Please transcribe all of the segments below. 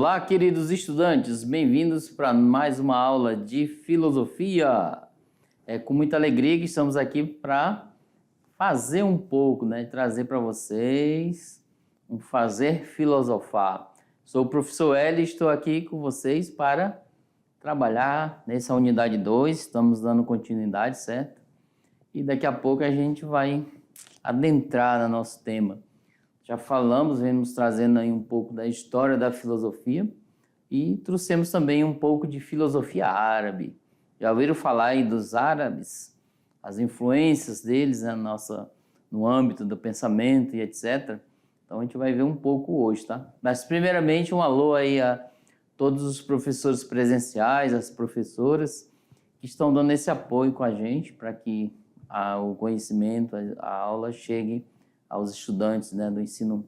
Olá, queridos estudantes, bem-vindos para mais uma aula de filosofia. É com muita alegria que estamos aqui para fazer um pouco, trazer para vocês um fazer filosofar. Sou o professor Eli e estou aqui com vocês para trabalhar nessa unidade 2, estamos dando continuidade, certo? E daqui a pouco a gente vai adentrar no nosso tema. Já falamos, vemos trazendo aí um pouco da história da filosofia e trouxemos também um pouco de filosofia árabe. Já ouviram falar aí dos árabes, as influências deles no âmbito do pensamento e etc. Então a gente vai ver um pouco hoje, tá? Mas primeiramente um alô aí a todos os professores presenciais, as professoras que estão dando esse apoio com a gente para que o conhecimento, a aula chegue aos estudantes do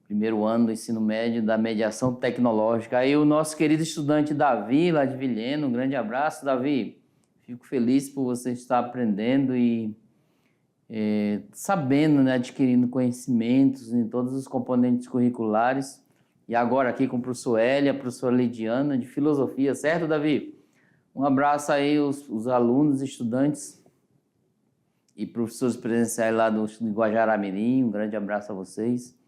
primeiro ano do ensino médio, da mediação tecnológica. Aí o nosso querido estudante Davi, lá de Vilhena, um grande abraço, Davi. Fico feliz por você estar aprendendo e sabendo, adquirindo conhecimentos em todos os componentes curriculares. E agora aqui com o professor Eli, a professora Lidiana, de filosofia, certo, Davi? Um abraço aí os alunos, estudantes e professores presenciais lá do Guajará-Mirim, um grande abraço a vocês.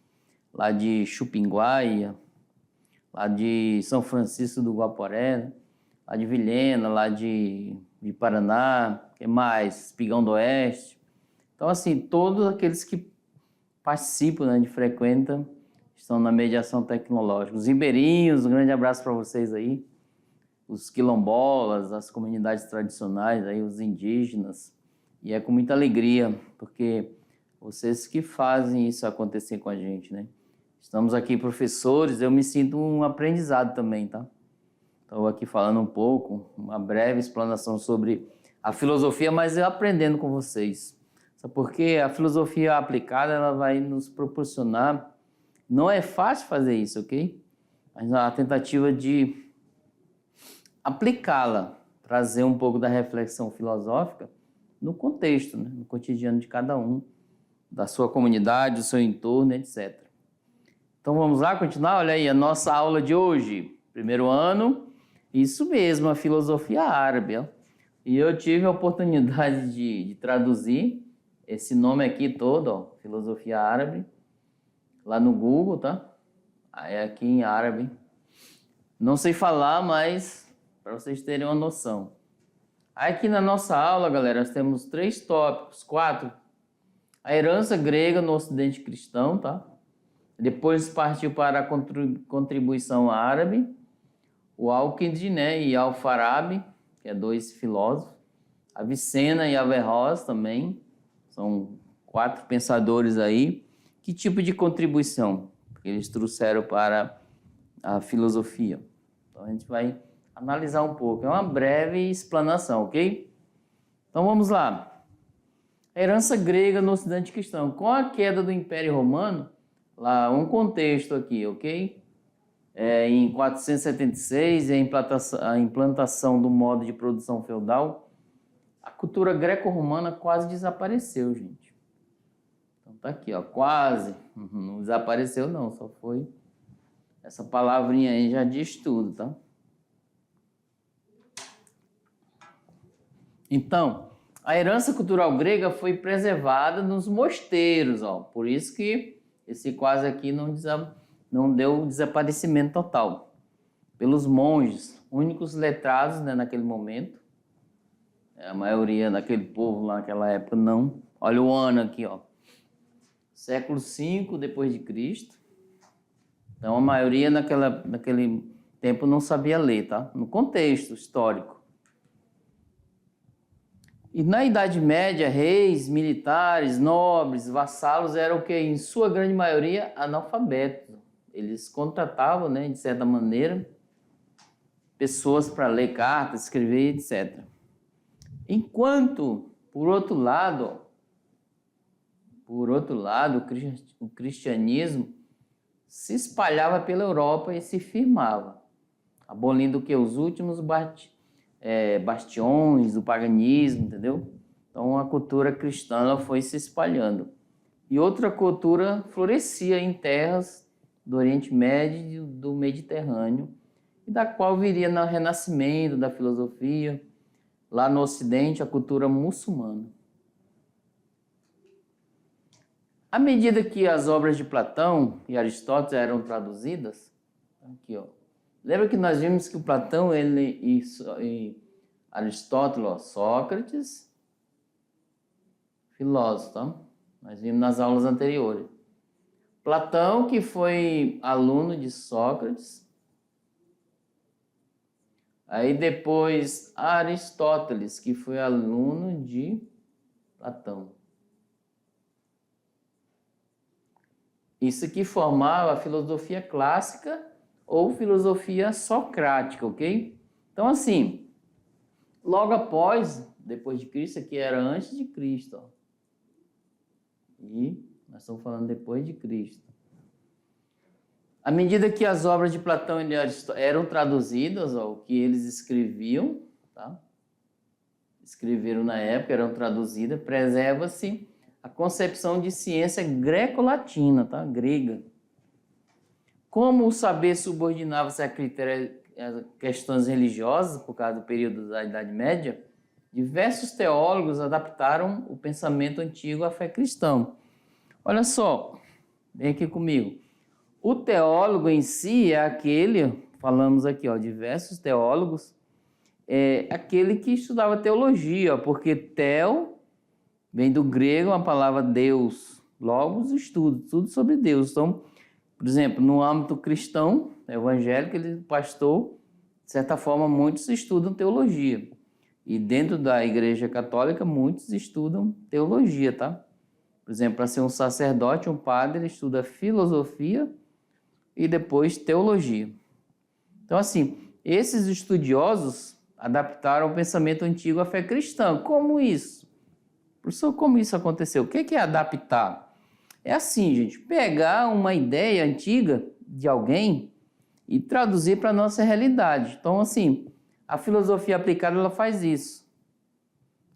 Lá de Chupinguaia, lá de São Francisco do Guaporé, lá de Vilhena, lá de Paraná, que mais? Espigão do Oeste. Então, assim, todos aqueles que participam, frequentam, estão na mediação tecnológica. Os ribeirinhos, um grande abraço para vocês aí. Os quilombolas, as comunidades tradicionais, aí, os indígenas. E é com muita alegria, porque vocês que fazem isso acontecer com a gente, Estamos aqui, professores, eu me sinto um aprendizado também, tá? Estou aqui falando um pouco, uma breve explanação sobre a filosofia, mas eu aprendendo com vocês. Sabe por quê? A filosofia aplicada, ela vai nos proporcionar... Não é fácil fazer isso, ok? Mas a tentativa de aplicá-la, trazer um pouco da reflexão filosófica no contexto, no cotidiano de cada um, da sua comunidade, do seu entorno, etc. Então vamos lá continuar? Olha aí a nossa aula de hoje, primeiro ano, isso mesmo, a filosofia árabe. Ó. E eu tive a oportunidade de traduzir esse nome aqui todo, ó, filosofia árabe, lá no Google, tá? É aqui em árabe. Não sei falar, mas para vocês terem uma noção. Aqui na nossa aula, galera, nós temos 3 tópicos, 4. A herança grega no Ocidente cristão, tá? Depois partiu para a contribuição árabe, o Al-Kindi, e Al-Farabi, que é 2 filósofos, Avicena e Averroes também, são 4 pensadores aí. Que tipo de contribuição que eles trouxeram para a filosofia? Então a gente vai analisar um pouco. É uma breve explanação, ok? Então vamos lá. A herança grega no Ocidente cristão. Com a queda do Império Romano, lá um contexto aqui, ok? Em 476, a implantação do modo de produção feudal, a cultura greco-romana quase desapareceu, gente. Então tá aqui, ó, quase. Não desapareceu não, só foi... Essa palavrinha aí já diz tudo, tá? Então, a herança cultural grega foi preservada nos mosteiros, ó. Por isso que esse quase aqui não deu desaparecimento total. Pelos monges, únicos letrados, naquele momento. A maioria daquele povo lá naquela época não. Olha o ano aqui, ó. Século V depois de Cristo. Então a maioria naquele tempo não sabia ler, tá? No contexto histórico. E na Idade Média, reis, militares, nobres, vassalos eram o que, em sua grande maioria, analfabetos. Eles contratavam, de certa maneira, pessoas para ler cartas, escrever, etc. Enquanto, por outro lado, o cristianismo se espalhava pela Europa e se firmava, abolindo o que? Os últimos bastiões do paganismo, entendeu? Então a cultura cristã ela foi se espalhando. E outra cultura florescia em terras do Oriente Médio e do Mediterrâneo, e da qual viria no renascimento da filosofia, lá no Ocidente, a cultura muçulmana. À medida que as obras de Platão e Aristóteles eram traduzidas, aqui, ó, lembra que nós vimos que o Platão e Aristóteles, ó, Sócrates, filósofo, tá? Nós vimos nas aulas anteriores. Platão, que foi aluno de Sócrates. Aí depois Aristóteles, que foi aluno de Platão. Isso aqui formava a filosofia clássica ou filosofia socrática, ok? Então, assim, logo após, depois de Cristo, aqui era antes de Cristo, ó. E nós estamos falando depois de Cristo. À medida que as obras de Platão e Aristóteles eram traduzidas, ó, o que eles escreviam, tá? Escreveram na época, eram traduzidas, preserva-se a concepção de ciência greco-latina, tá? Grega. Como o saber subordinava-se a questões religiosas, por causa do período da Idade Média, diversos teólogos adaptaram o pensamento antigo à fé cristã. Olha só, vem aqui comigo. O teólogo em si é aquele, falamos aqui, ó, diversos teólogos, é aquele que estudava teologia, porque teo vem do grego a palavra Deus, logos, estudo, tudo sobre Deus. Então, por exemplo, no âmbito cristão, evangélico, ele pastor, de certa forma, muitos estudam teologia. E dentro da Igreja Católica, muitos estudam teologia, tá? Por exemplo, para ser um sacerdote, um padre, ele estuda filosofia e depois teologia. Então, assim, esses estudiosos adaptaram o pensamento antigo à fé cristã. Como isso? Professor, como isso aconteceu? O que é adaptar? É assim, gente, pegar uma ideia antiga de alguém e traduzir para a nossa realidade. Então, assim, a filosofia aplicada, ela faz isso.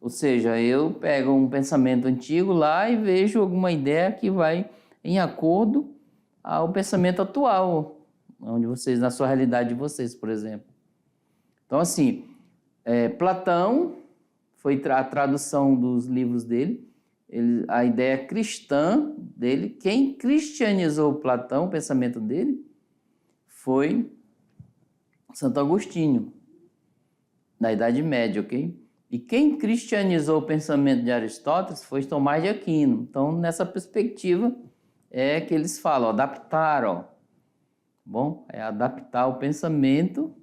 Ou seja, eu pego um pensamento antigo lá e vejo alguma ideia que vai em acordo ao pensamento atual, onde vocês, na sua realidade de vocês, por exemplo. Então, assim, Platão foi a tradução dos livros dele, a ideia cristã dele, quem cristianizou Platão, o pensamento dele, foi Santo Agostinho, na Idade Média, ok? E quem cristianizou o pensamento de Aristóteles foi Tomás de Aquino. Então, nessa perspectiva, é que eles falam, adaptar, ó. Bom, é adaptar o pensamento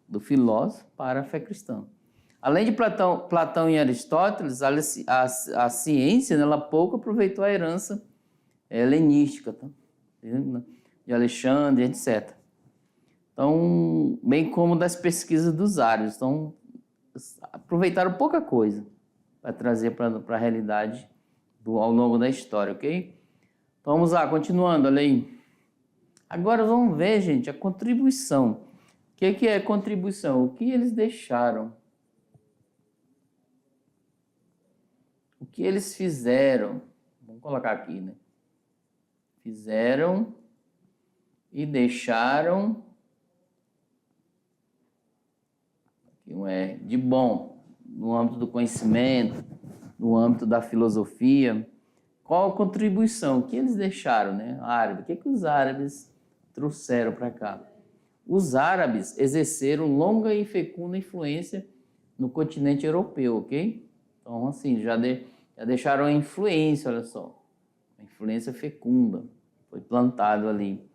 do filósofo para a fé cristã. Além de Platão e Aristóteles, a ciência, ela pouco aproveitou a herança helenística, tá? De Alexandre, etc. Então, bem como das pesquisas dos árabes. Então, aproveitaram pouca coisa para trazer para a realidade ao longo da história, ok? Então, vamos lá, continuando, olha aí. Agora vamos ver, gente, a contribuição. O que é contribuição? O que eles deixaram? O que eles fizeram? Vamos colocar aqui, né? Fizeram e deixaram aqui de bom, no âmbito do conhecimento, no âmbito da filosofia. Qual a contribuição? O que eles deixaram, né? Árabe. O que os árabes trouxeram para cá? Os árabes exerceram longa e fecunda influência no continente europeu, ok? Então, assim, já deixaram a influência, olha só. A influência fecunda, foi plantado ali.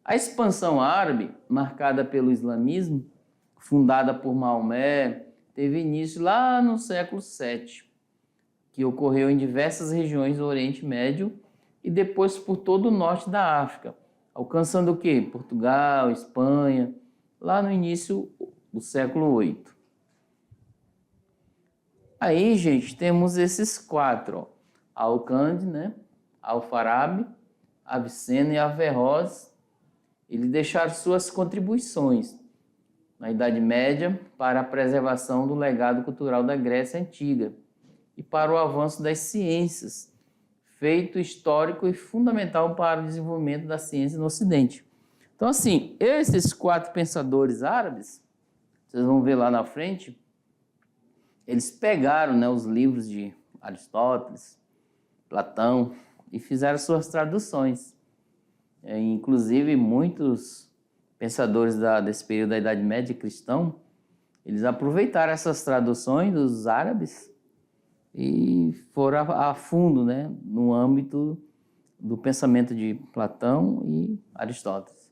A expansão árabe, marcada pelo islamismo, fundada por Maomé, teve início lá no século VII, que ocorreu em diversas regiões do Oriente Médio e depois por todo o norte da África, alcançando o quê? Portugal, Espanha, lá no início do século VIII. Aí, gente, temos esses quatro, ó. Al-Kandi, né? Al-Farabi, Avicena e Averroes. Eles deixaram suas contribuições na Idade Média para a preservação do legado cultural da Grécia Antiga e para o avanço das ciências, feito histórico e fundamental para o desenvolvimento da ciência no Ocidente. Então, assim, esses 4 pensadores árabes, vocês vão ver lá na frente, eles pegaram, né, os livros de Aristóteles, Platão, e fizeram suas traduções. Inclusive, muitos pensadores desse período da Idade Média cristão, eles aproveitaram essas traduções dos árabes e foram a fundo, né, no âmbito do pensamento de Platão e Aristóteles.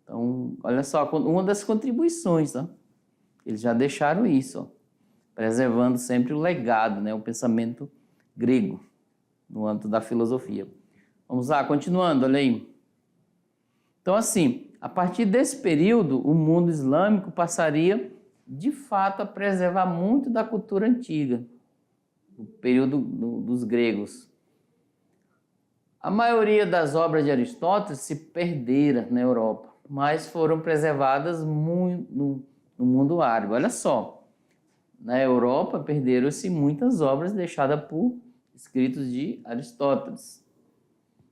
Então, olha só, uma das contribuições, tá? Eles já deixaram isso, ó, preservando sempre o legado, né, o pensamento grego, no âmbito da filosofia. Vamos lá, continuando, olha aí. Então, assim, a partir desse período, o mundo islâmico passaria, de fato, a preservar muito da cultura antiga, o período dos gregos. A maioria das obras de Aristóteles se perderam na Europa, mas foram preservadas muito no mundo árabe. Olha só, na Europa perderam-se muitas obras deixadas por escritos de Aristóteles.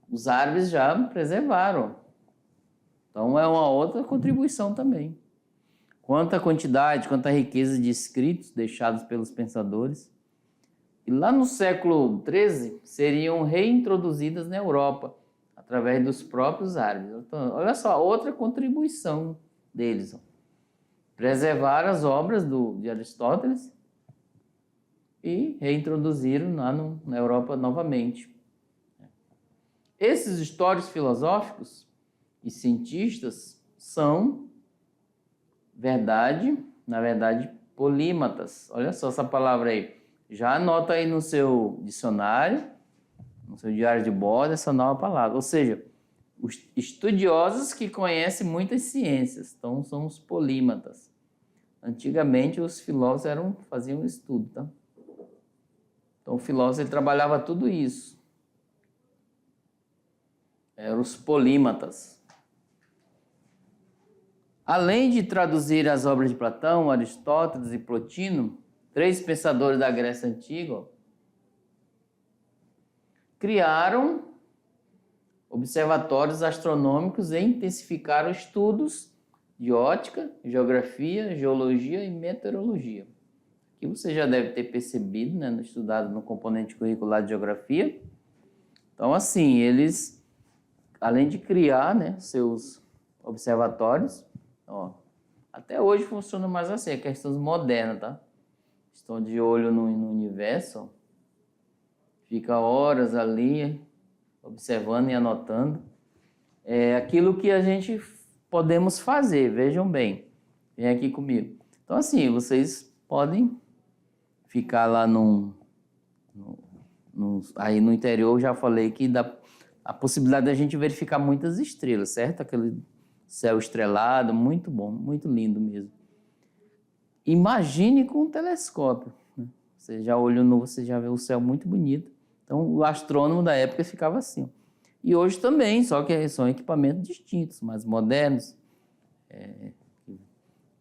Os árabes já preservaram. Então é uma outra contribuição também. Quanto à quantidade, quanto à riqueza de escritos deixados pelos pensadores, e lá no século XIII seriam reintroduzidas na Europa, através dos próprios árabes. Então, olha só, outra contribuição deles. Ó. Preservaram as obras de Aristóteles e reintroduziram lá na Europa novamente. Esses históricos filosóficos e cientistas são, na verdade, polímatas. Olha só essa palavra aí. Já anota aí no seu dicionário, no seu diário de bordo, essa nova palavra. Ou seja, os estudiosos que conhecem muitas ciências. Então, são os polímatas. Antigamente, os filósofos faziam estudo, tá? Então, o filósofo ele trabalhava tudo isso. Eram os polímatas. Além de traduzir as obras de Platão, Aristóteles e Plotino, 3 pensadores da Grécia Antiga, criaram observatórios astronômicos e intensificaram estudos de ótica, geografia, geologia e meteorologia. Aqui você já deve ter percebido, né, estudado no componente curricular de geografia. Então, assim, eles, além de criar, né, seus observatórios, ó, até hoje funciona mais assim, é questões modernas, tá? Estão de olho no universo, ó. Fica horas ali observando e anotando. É aquilo que a gente podemos fazer, vejam bem. Vem aqui comigo. Então, assim, vocês podem ficar lá aí no interior, eu já falei que dá a possibilidade da gente verificar muitas estrelas, certo? Aquele céu estrelado, muito bom, muito lindo mesmo. Imagine com um telescópio. Né? Você já olhou você já vê o céu muito bonito. Então, o astrônomo da época ficava assim. E hoje também, só que são equipamentos distintos, mais modernos,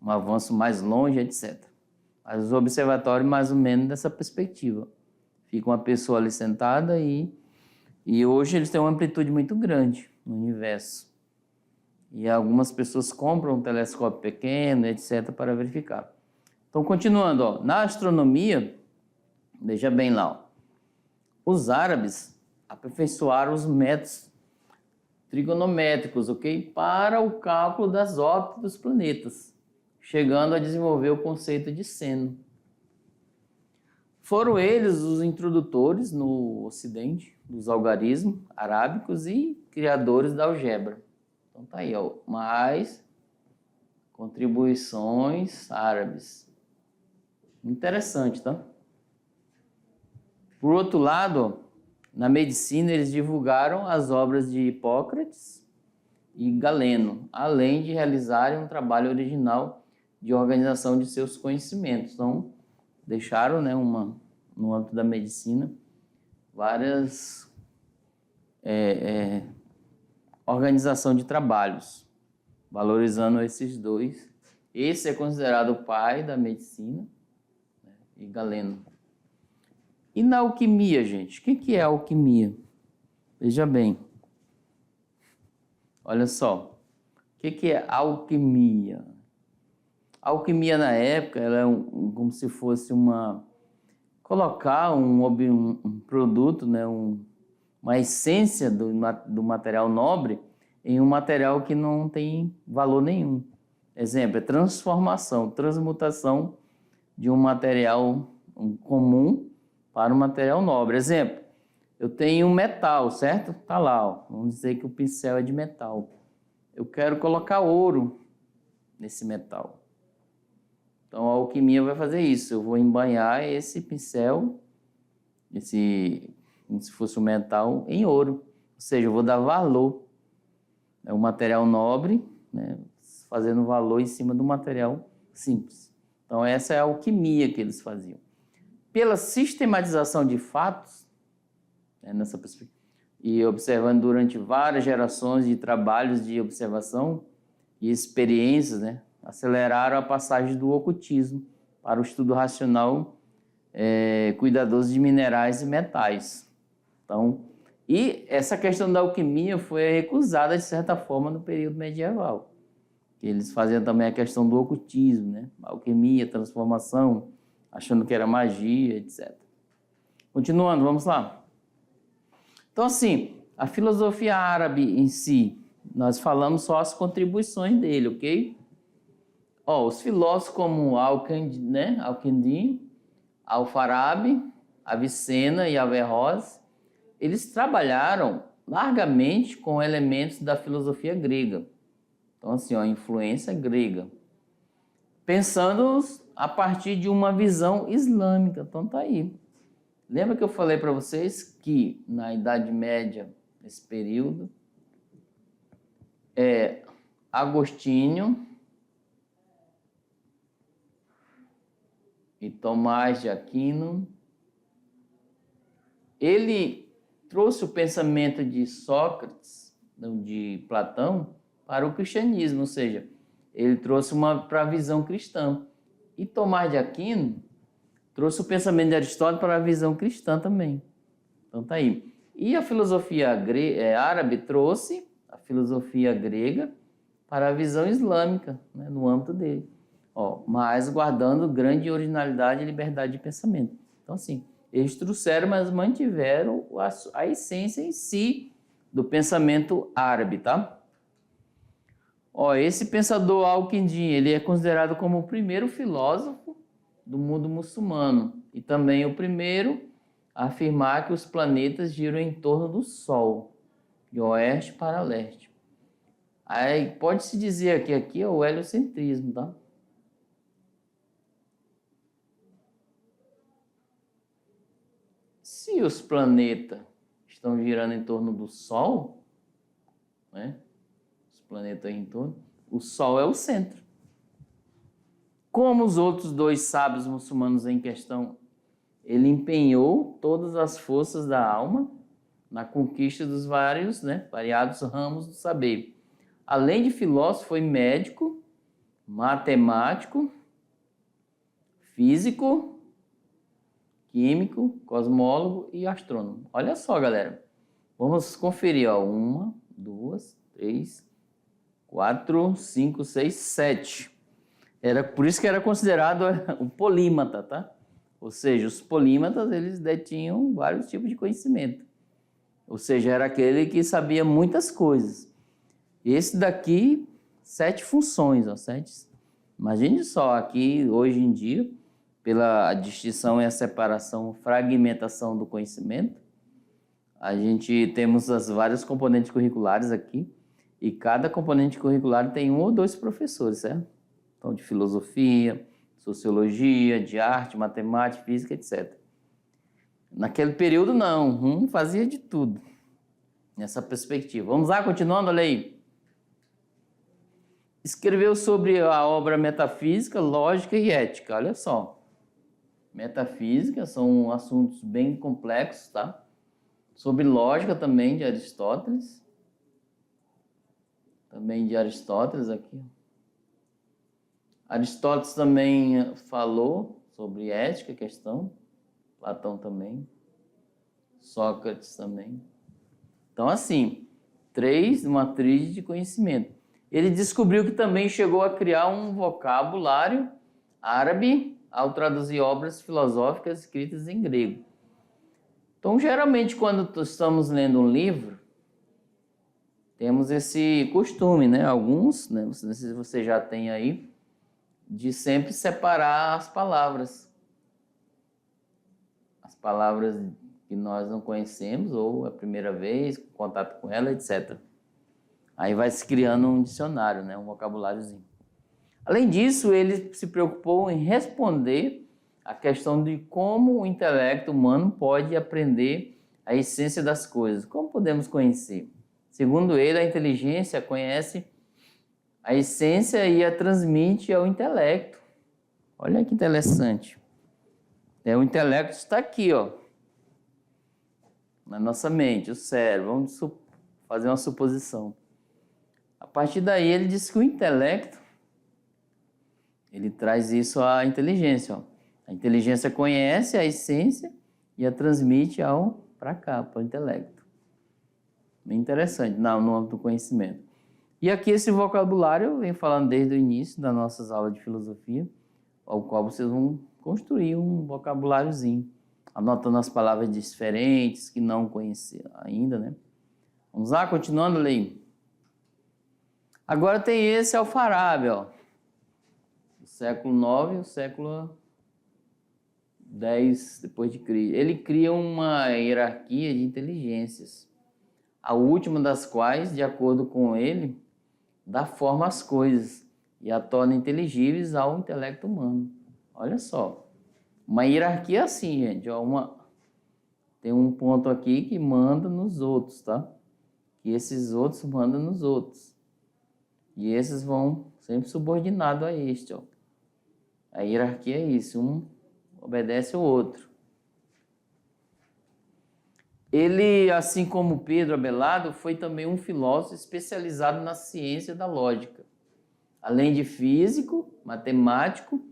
um avanço mais longe, etc. Mas os observatórios, mais ou menos, dessa perspectiva. Fica uma pessoa ali sentada e hoje eles têm uma amplitude muito grande no universo. E algumas pessoas compram um telescópio pequeno, etc., para verificar. Então, continuando, ó, na astronomia, veja bem lá, ó, os árabes aperfeiçoaram os métodos trigonométricos, ok? Para o cálculo das órbitas dos planetas, chegando a desenvolver o conceito de seno. Foram eles os introdutores no Ocidente dos algarismos arábicos e criadores da álgebra. Então tá aí, ó, mais contribuições árabes. Interessante, tá? Por outro lado, na medicina eles divulgaram as obras de Hipócrates e Galeno, além de realizarem um trabalho original de organização de seus conhecimentos. Então, deixaram, né, no âmbito da medicina, várias organização de trabalhos, valorizando esses dois. Esse é considerado o pai da medicina, né, e Galeno. E na alquimia, gente? O que é a alquimia? Veja bem, olha só, o que é alquimia? A alquimia na época ela é como se fosse colocar um produto, né, uma essência do material nobre em um material que não tem valor nenhum. Exemplo, é transformação, transmutação de um material comum para um material nobre. Exemplo, eu tenho um metal, certo? Está lá, ó. Vamos dizer que o pincel é de metal. Eu quero colocar ouro nesse metal. Então, a alquimia vai fazer isso. Eu vou embanhar esse pincel, como se fosse um metal, em ouro. Ou seja, eu vou dar valor. É um material nobre, né, fazendo valor em cima do material simples. Então, essa é a alquimia que eles faziam. Pela sistematização de fatos, né, nessa perspectiva, e observando durante várias gerações de trabalhos de observação e experiências, né, aceleraram a passagem do ocultismo para o estudo racional cuidadoso de minerais e metais. Então, e essa questão da alquimia foi recusada, de certa forma, no período medieval. Eles faziam também a questão do ocultismo, né? Alquimia, transformação, achando que era magia, etc. Continuando, vamos lá. Então, assim, a filosofia árabe em si, nós falamos só as contribuições dele, ok? Os filósofos como Al-Kindi, Al-Farabi, Avicena e Averroes, eles trabalharam largamente com elementos da filosofia grega. Então, assim, a influência grega. Pensando a partir de uma visão islâmica. Então, tá aí. Lembra que eu falei para vocês que na Idade Média, nesse período, Agostinho e Tomás de Aquino, ele trouxe o pensamento de Sócrates, de Platão, para o cristianismo, ou seja, ele trouxe para a visão cristã. E Tomás de Aquino trouxe o pensamento de Aristóteles para a visão cristã também. Então tá aí. E a filosofia árabe trouxe a filosofia grega para a visão islâmica, né, no âmbito dele. Mas guardando grande originalidade e liberdade de pensamento. Então, assim, eles trouxeram, mas mantiveram a essência em si do pensamento árabe, tá? Esse pensador Al-Kindi, ele é considerado como o primeiro filósofo do mundo muçulmano e também o primeiro a afirmar que os planetas giram em torno do Sol, de oeste para leste. Aí pode-se dizer que aqui é o heliocentrismo, tá? Se os planetas estão girando em torno do Sol, né? Os planetas em torno, o Sol é o centro. Como os outros dois sábios muçulmanos em questão, ele empenhou todas as forças da alma na conquista dos variados ramos do saber. Além de filósofo, foi médico, matemático, físico, químico, cosmólogo e astrônomo. Olha só, galera. Vamos conferir, 1, 2, 3, 4, 5, 6, 7. Por isso que era considerado um polímata, tá? Ou seja, os polímatas, eles detinham vários tipos de conhecimento. Ou seja, era aquele que sabia muitas coisas. Esse daqui, 7 funções, 7. Imagine só, aqui, hoje em dia, pela distinção e a separação, fragmentação do conhecimento, a gente temos as vários componentes curriculares aqui, e cada componente curricular tem 1 ou 2 professores, certo? Então, de filosofia, sociologia, de arte, matemática, física, etc. Naquele período, não. Fazia de tudo. Nessa perspectiva. Vamos lá, continuando, olha aí. Escreveu sobre a obra Metafísica, Lógica e Ética. Olha só. Metafísica são assuntos bem complexos, tá? Sobre lógica também, de Aristóteles. Também de Aristóteles aqui. Aristóteles também falou sobre ética, questão. Platão também. Sócrates também. Então, assim, 3, uma tríade de conhecimento. Ele descobriu que também chegou a criar um vocabulário árabe ao traduzir obras filosóficas escritas em grego. Então, geralmente, quando estamos lendo um livro, temos esse costume, né? Alguns, né? Não sei se você já tem aí, de sempre separar as palavras. As palavras que nós não conhecemos, ou a primeira vez, contato com ela, etc. Aí vai se criando um dicionário, né? Um vocabuláriozinho. Além disso, ele se preocupou em responder a questão de como o intelecto humano pode aprender a essência das coisas. Como podemos conhecer? Segundo ele, a inteligência conhece a essência e a transmite ao intelecto. Olha que interessante. O intelecto está aqui, ó, na nossa mente, o cérebro. Vamos fazer uma suposição. A partir daí, ele diz que o intelecto, ele traz isso à inteligência. Ó. A inteligência conhece a essência e a transmite para cá, para o intelecto. Bem interessante, no âmbito do conhecimento. E aqui esse vocabulário eu venho falando desde o início das nossas aulas de filosofia, ao qual vocês vão construir um vocabuláriozinho, anotando as palavras diferentes que não conheciam ainda, né? Vamos lá, continuando a ler. Agora tem esse Alfarabi, ó, do século IX e o século X depois de Cristo. Ele cria uma hierarquia de inteligências, a última das quais, de acordo com ele, dá forma às coisas e a torna inteligíveis ao intelecto humano. Olha só, uma hierarquia assim, gente, ó, tem um ponto aqui que manda nos outros, tá? E esses outros mandam nos outros. E esses vão sempre subordinados a este, ó. A hierarquia é isso, um obedece ao outro. Ele, assim como Pedro Abelardo, foi também um filósofo especializado na ciência da lógica. Além de físico, matemático,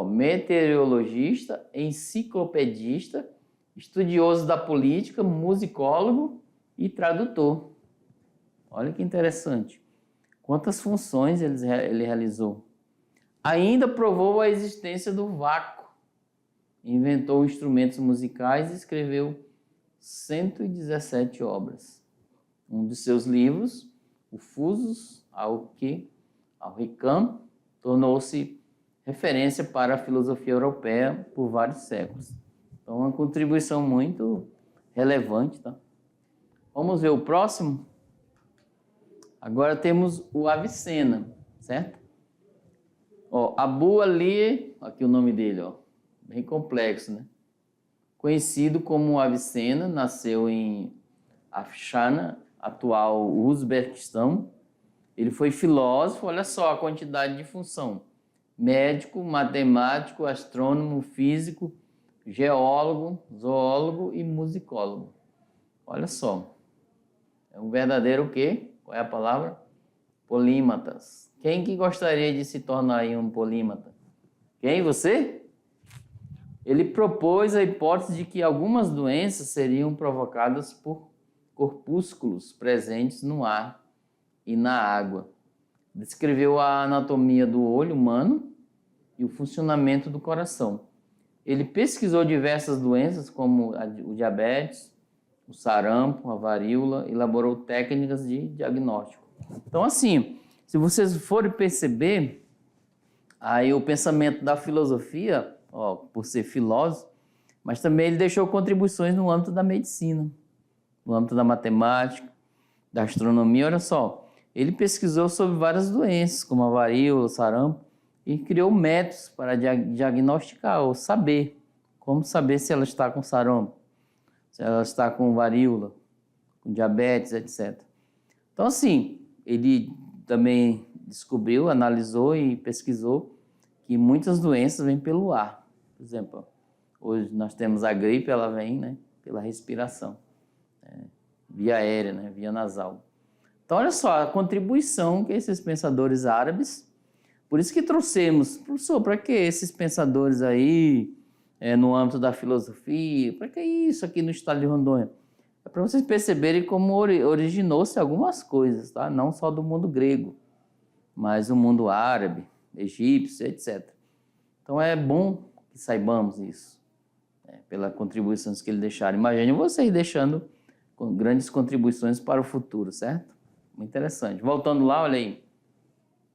meteorologista, enciclopedista, estudioso da política, musicólogo e tradutor. Olha que interessante. Quantas funções ele realizou. Ainda provou a existência do vácuo. Inventou instrumentos musicais e escreveu 117 obras. Um de seus livros, o Fusus ao Ricam, tornou-se referência para a filosofia europeia por vários séculos. Então, uma contribuição muito relevante, tá? Vamos ver o próximo? Agora temos o Avicena, certo? Ó, Abu Ali, aqui o nome dele, ó, bem complexo, né? Conhecido como Avicena, nasceu em Afshana, atual Uzbequistão. Ele foi filósofo, olha só a quantidade de função. Médico, matemático, astrônomo, físico, geólogo, zoólogo e musicólogo. Olha só. É um verdadeiro o quê? Qual é a palavra? Polímatas. Quem que gostaria de se tornar aí um polímata? Quem? Você? Ele propôs a hipótese de que algumas doenças seriam provocadas por corpúsculos presentes no ar e na água. Descreveu a anatomia do olho humano e o funcionamento do coração. Ele pesquisou diversas doenças como o diabetes, o sarampo, a varíola, elaborou técnicas de diagnóstico. Então, assim, se vocês forem perceber, aí o pensamento da filosofia, ó, por ser filósofo, mas também ele deixou contribuições no âmbito da medicina, no âmbito da matemática, da astronomia. Olha só, ele pesquisou sobre várias doenças, como a varíola, o sarampo, e criou métodos para diagnosticar ou saber. Como saber se ela está com sarampo, se ela está com varíola, com diabetes, etc. Então, assim, ele também descobriu, analisou e pesquisou que muitas doenças vêm pelo ar. Por exemplo, hoje nós temos a gripe, ela vem, né, pela respiração, via aérea, né, via nasal. Então, olha só a contribuição que esses pensadores árabes, por isso que trouxemos, professor, para que esses pensadores aí, no âmbito da filosofia, para que isso aqui no estado de Rondônia? É para vocês perceberem como originou-se algumas coisas, tá? Não só do mundo grego, mas o mundo árabe, egípcio, etc. Então é bom que saibamos isso, pelas contribuições que ele deixaram. Imagine vocês deixando grandes contribuições para o futuro, certo? Muito interessante. Voltando lá, olha aí.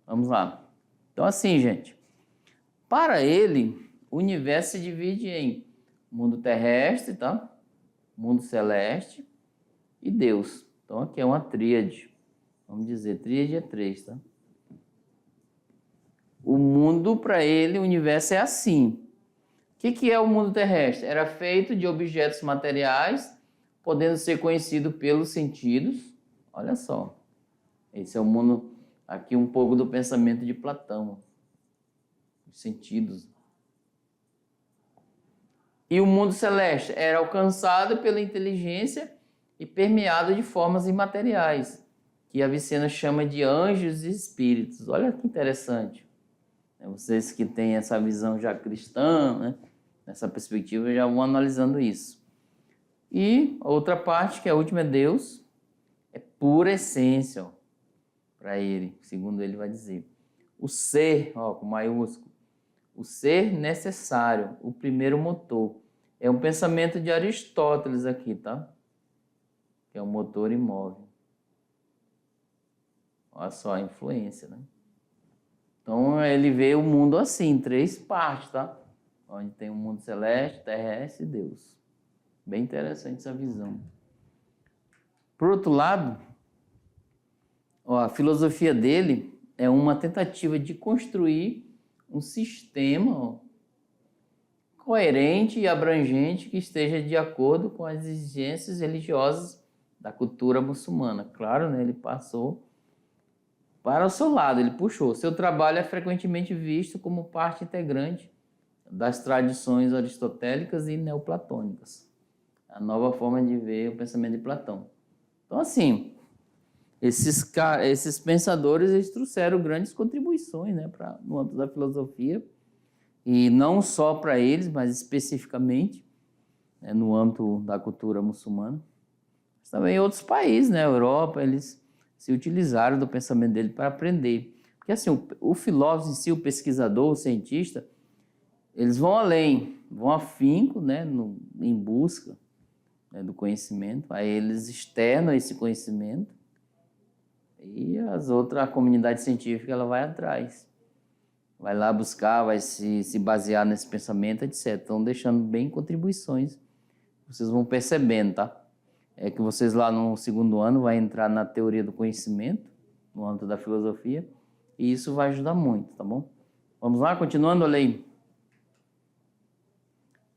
Vamos lá. Então assim, gente, para ele, o universo se divide em mundo terrestre, tá? Mundo celeste e Deus. Então aqui é uma tríade. Vamos dizer, tríade é 3, tá? O mundo, para ele, o universo é assim. O que é o mundo terrestre? Era feito de objetos materiais, podendo ser conhecido pelos sentidos. Olha só. Esse é o mundo, aqui um pouco do pensamento de Platão. Os sentidos. E o mundo celeste era alcançado pela inteligência e permeado de formas imateriais, que a Avicena chama de anjos e espíritos. Olha que interessante. Vocês que têm essa visão já cristã, né? Nessa perspectiva, já vão analisando isso. E a outra parte, que é a última, é Deus, é pura essência para ele, segundo ele vai dizer. O ser, com maiúsculo, o ser necessário, o primeiro motor. É um pensamento de Aristóteles aqui, tá? Que é um motor imóvel. Olha só a influência, né? Então, ele vê o mundo assim, em 3 partes, tá? Onde tem o mundo celeste, terrestre e Deus. Bem interessante essa visão. Por outro lado, a filosofia dele é uma tentativa de construir um sistema coerente e abrangente que esteja de acordo com as exigências religiosas da cultura muçulmana. Claro, né? Ele passou para o seu lado, ele puxou. Seu trabalho é frequentemente visto como parte integrante das tradições aristotélicas e neoplatônicas. A nova forma de ver o pensamento de Platão. Então, assim, esses pensadores eles trouxeram grandes contribuições, né, no âmbito da filosofia, e não só para eles, mas especificamente, né, no âmbito da cultura muçulmana. Mas também em outros países, né, Europa, eles se utilizaram do pensamento dele para aprender. Porque assim, o filósofo em si, o pesquisador, o cientista, eles vão além, vão afinco, né, em busca, né, do conhecimento. Aí eles externam esse conhecimento e a comunidade científica ela vai atrás. Vai lá buscar, vai se basear nesse pensamento, etc. Estão deixando bem contribuições. Vocês vão percebendo, tá? É que vocês lá no 2º ano vai entrar na teoria do conhecimento, no âmbito da filosofia, e isso vai ajudar muito, tá bom? Vamos lá, continuando a lei.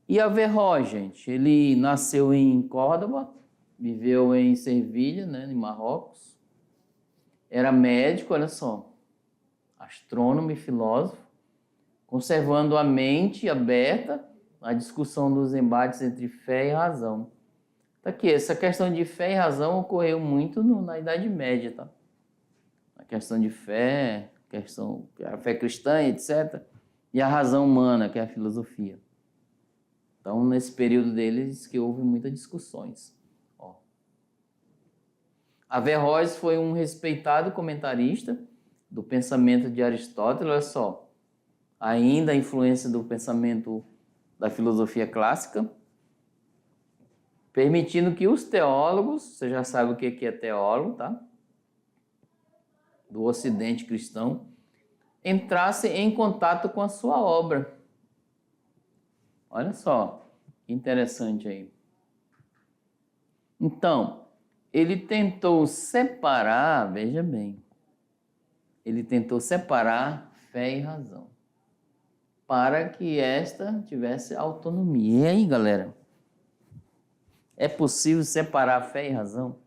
E Averroes, gente, ele nasceu em Córdoba, viveu em Sevilha, né, em Marrocos. Era médico, olha só, astrônomo e filósofo, conservando a mente aberta à discussão dos embates entre fé e razão. Tá aqui, essa questão de fé e razão ocorreu muito na Idade Média, tá? A questão de fé, a fé cristã, etc. E a razão humana, que é a filosofia. Então, nesse período deles que houve muitas discussões. Averroes foi um respeitado comentarista do pensamento de Aristóteles, olha só. Ainda a influência do pensamento da filosofia clássica, permitindo que os teólogos, você já sabe o que é teólogo, tá? Do Ocidente cristão, entrassem em contato com a sua obra. Olha só, que interessante aí. Então, ele tentou separar, veja bem, ele tentou separar fé e razão, para que esta tivesse autonomia. E aí, galera? É possível separar fé e razão?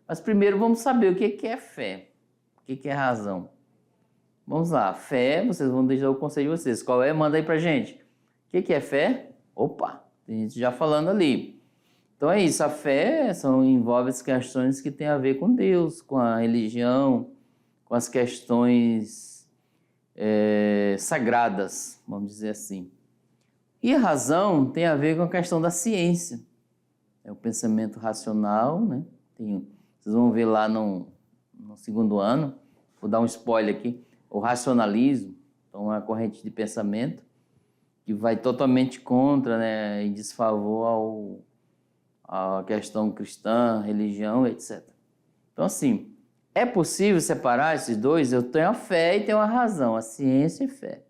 Mas primeiro vamos saber o que é fé, o que é razão. Vamos lá, fé, vocês vão deixar o conselho de vocês. Qual é? Manda aí pra gente. O que é fé? Opa, tem gente já falando ali. Então é isso, a fé envolve as questões que têm a ver com Deus, com a religião, com as questões sagradas, vamos dizer assim. E a razão tem a ver com a questão da ciência. é o pensamento racional, né? Vocês vão ver lá no segundo ano, vou dar um spoiler aqui, o racionalismo, então é uma corrente de pensamento que vai totalmente contra, né, em desfavor à questão cristã, religião, etc. Então, assim, é possível separar esses dois? Eu tenho a fé e tenho a razão, a ciência e fé.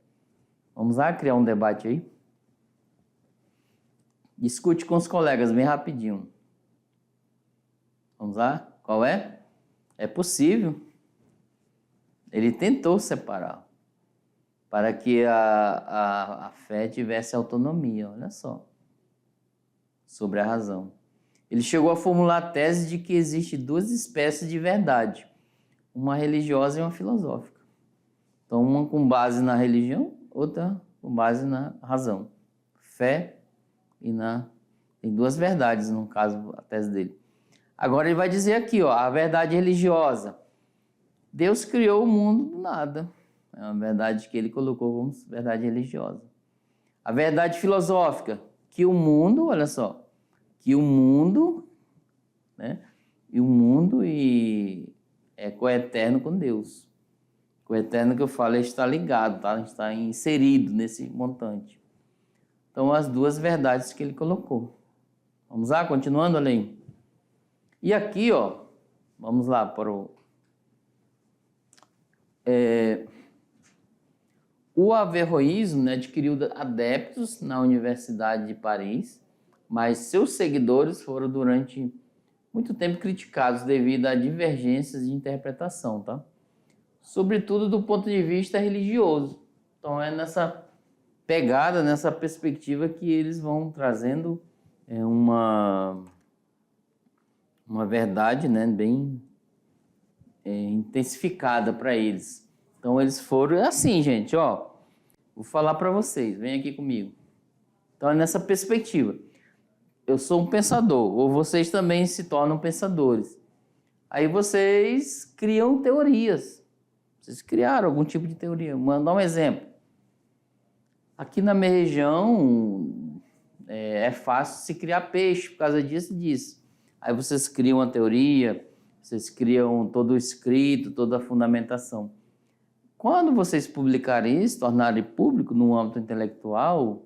Vamos lá criar um debate aí? Discute com os colegas bem rapidinho. Vamos lá? Qual é? É possível. Ele tentou separar para que a fé tivesse autonomia, olha só, sobre a razão. Ele chegou a formular a tese de que existe duas espécies de verdade, uma religiosa e uma filosófica. Então, uma com base na religião, outra com base na razão. Fé e tem duas verdades, no caso, a tese dele. Agora ele vai dizer aqui, ó, a verdade religiosa. Deus criou o mundo do nada. É uma verdade que ele colocou como verdade religiosa. A verdade filosófica, que o mundo, olha só, que o mundo, né, e o mundo é coeterno com Deus. Coeterno que eu falo está ligado, tá? Está inserido nesse montante. Então, as duas verdades que ele colocou. Vamos lá, continuando além. E aqui, ó, vamos lá para o averroísmo, né, adquiriu adeptos na Universidade de Paris, mas seus seguidores foram durante muito tempo criticados devido a divergências de interpretação, tá? Sobretudo do ponto de vista religioso. Então é nessa pegada, nessa perspectiva que eles vão trazendo uma verdade, né, bem intensificada para eles. Então eles foram assim, gente, ó, vou falar para vocês, vem aqui comigo. Então é nessa perspectiva. Eu sou um pensador, ou vocês também se tornam pensadores. Aí vocês criam teorias. Vocês criaram algum tipo de teoria. Vou dar um exemplo. Aqui na minha região é fácil se criar peixe por causa disso e disso. Aí vocês criam uma teoria, vocês criam todo o escrito, toda a fundamentação. Quando vocês publicarem isso, tornarem público no âmbito intelectual,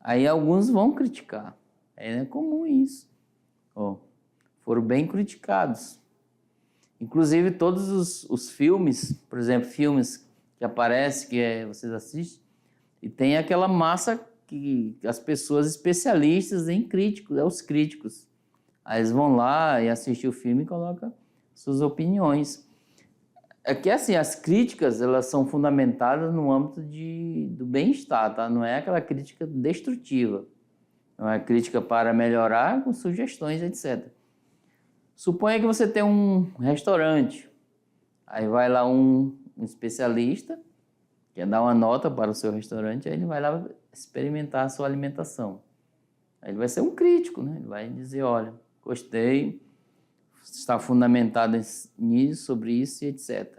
aí alguns vão criticar. É comum isso. Ó, foram bem criticados. Inclusive todos os filmes, por exemplo, filmes que aparecem, vocês assistem, e tem aquela massa que as pessoas especialistas em críticos, os críticos. Aí eles vão lá e assistem o filme e colocam suas opiniões. É que assim, as críticas, elas são fundamentadas no âmbito do bem-estar, tá? Não é aquela crítica destrutiva. Não é crítica para melhorar com sugestões, etc. Suponha que você tem um restaurante. Aí vai lá um especialista, quer dar uma nota para o seu restaurante, aí ele vai lá experimentar a sua alimentação. Aí ele vai ser um crítico, né? Ele vai dizer, olha, gostei, está fundamentado nisso, sobre isso e etc.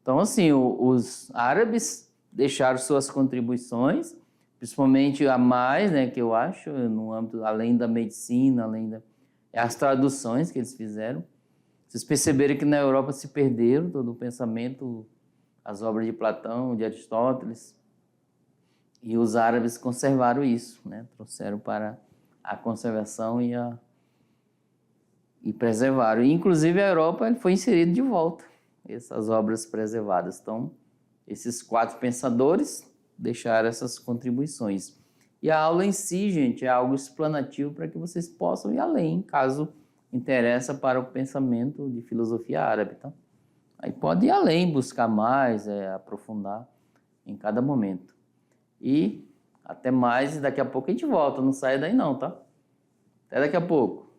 Então, assim, os árabes deixaram suas contribuições, principalmente a mais, né, que eu acho, no âmbito, além da medicina, as traduções que eles fizeram. Vocês perceberam que na Europa se perderam todo o pensamento, as obras de Platão, de Aristóteles, e os árabes conservaram isso, né? Trouxeram para a conservação e preservaram. E, inclusive, a Europa foi inserida de volta, essas obras preservadas. Então, esses 4 pensadores deixaram essas contribuições. E a aula em si, gente, é algo explanativo para que vocês possam ir além, caso interessa para o pensamento de filosofia árabe, tá? Aí pode ir além, buscar mais, aprofundar em cada momento. E até mais, e daqui a pouco a gente volta, não saia daí não, tá? Até daqui a pouco.